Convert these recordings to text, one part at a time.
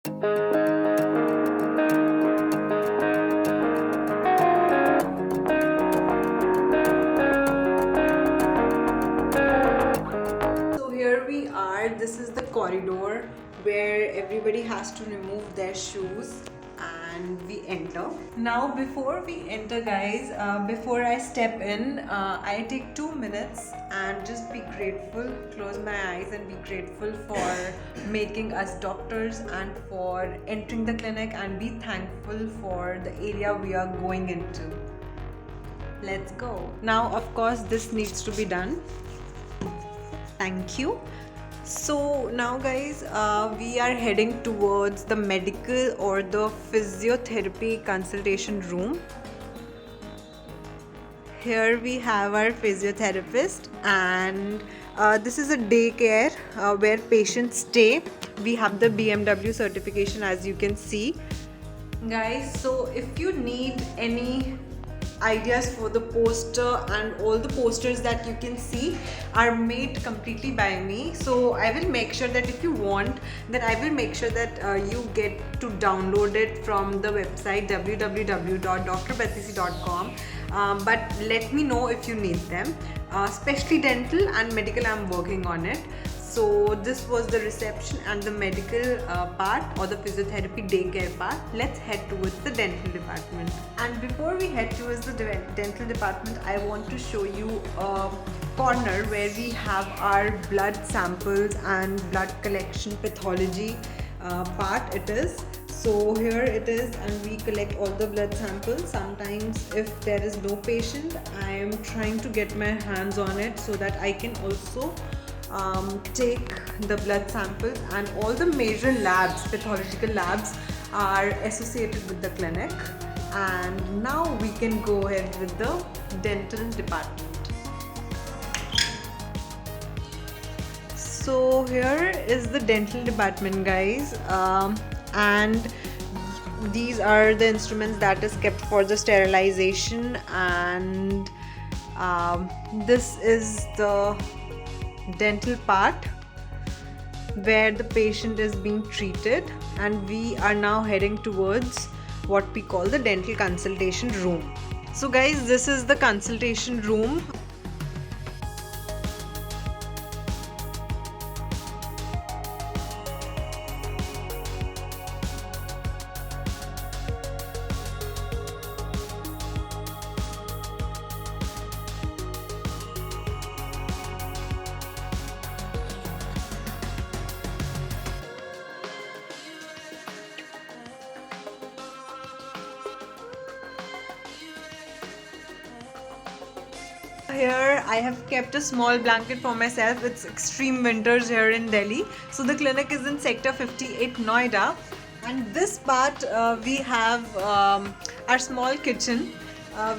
So here we are. This is the corridor where everybody has to remove their shoes and we enter. Now before we enter guys, before I step in, I take 2 minutes and just be grateful, close my eyes and be grateful for making us doctors and for entering the clinic, and be thankful for the area we are going into. Let's go. Now of course this needs to be done. Thank you. So now guys, we are heading towards the medical or the physiotherapy consultation room. Here we have our physiotherapist, and this is a daycare where patients stay. We have the BMW certification, as you can see guys. So if you need any ideas for the poster, and all the posters that you can see are made completely by me, so I will make sure that if you want, then I will make sure that you get to download it from the website www.drbetsy.com. But let me know if you need them, especially dental and medical. I'm working on it. So this was the reception and the medical part, or the physiotherapy daycare part. Let's head towards the dental department. And before we head towards the dental department, I want to show you a corner where we have our blood samples and blood collection pathology part. It is. So here it is, and we collect all the blood samples. Sometimes if there is no patient, I am trying to get my hands on it so that I can also take the blood samples, and all the major labs, pathological labs, are associated with the clinic. And now we can go ahead with the dental department. So here is the dental department guys, and these are the instruments that is kept for the sterilization, and this is the dental part where the patient is being treated, and we are now heading towards what we call the dental consultation room. So guys, this is the consultation room. Here I have kept a small blanket for myself. It's extreme winters here in Delhi. So the clinic is in sector 58 Noida, and this part we have our small kitchen.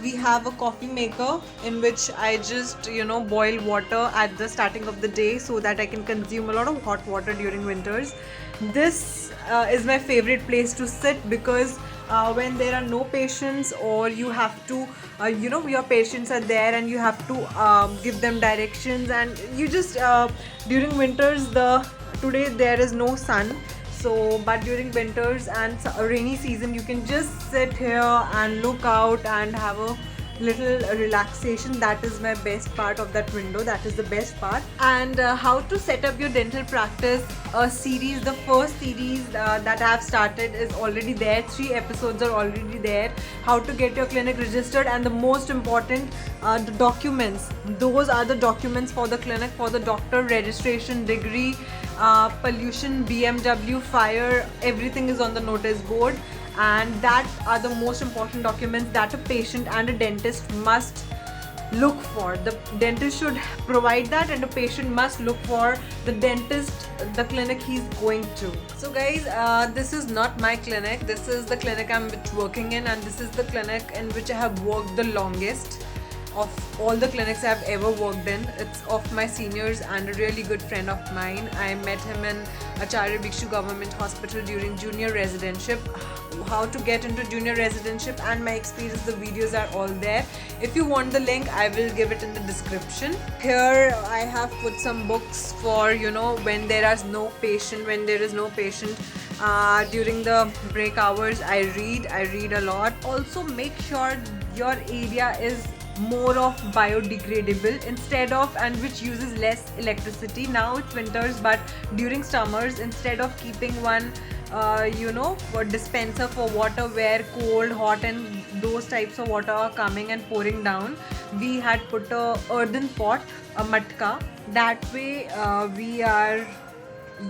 We have a coffee maker in which I just boil water at the starting of the day so that I can consume a lot of hot water during winters. This is my favorite place to sit, because when there are no patients, or you have to your patients are there and you have to give them directions, and you just during winters, today there is no sun, so but during winters and rainy season you can just sit here and look out and have a little relaxation. That is my best part of that window. That is the best part. And how to set up your dental practice, a series, the first series that I have started is already there. 3 episodes are already there. How to get your clinic registered, and the most important, the documents. Those are the documents for the clinic, for the doctor: registration, degree, pollution, BMW, fire, everything is on the notice board. And that are the most important documents that a patient and a dentist must look for. The dentist should provide that, and a patient must look for the dentist, the clinic he's going to. So guys, this is not my clinic. This is the clinic I'm working in, and this is the clinic in which I have worked the longest of all the clinics I've ever worked in. It's of my seniors and a really good friend of mine. I met him in Acharya Bhikshu Government Hospital during junior residentship. How to get into junior residentship and my experience, the videos are all there. If you want the link, I will give it in the description. Here I have put some books for when there is no patient, During the break hours, I read a lot. Also, make sure your area is more of biodegradable instead of, and which uses less electricity. Now it's winters, but during summers, instead of keeping one for dispenser for water where cold, hot, and those types of water are coming and pouring down, we had put a earthen pot, a matka. That way, we are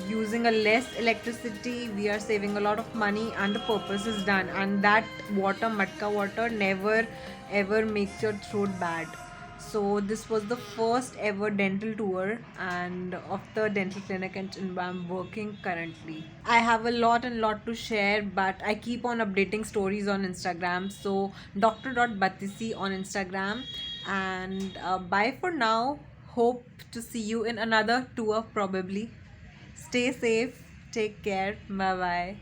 using a less electricity, we are saving a lot of money, and the purpose is done. And that water, matka water, never ever makes your throat bad. So this was the first ever dental tour and of the dental clinic, and I'm working currently. I have a lot to share, but I keep on updating stories on Instagram. So dr.batisi on Instagram. And bye for now. Hope to see you in another tour probably. Stay safe. Take care. Bye bye.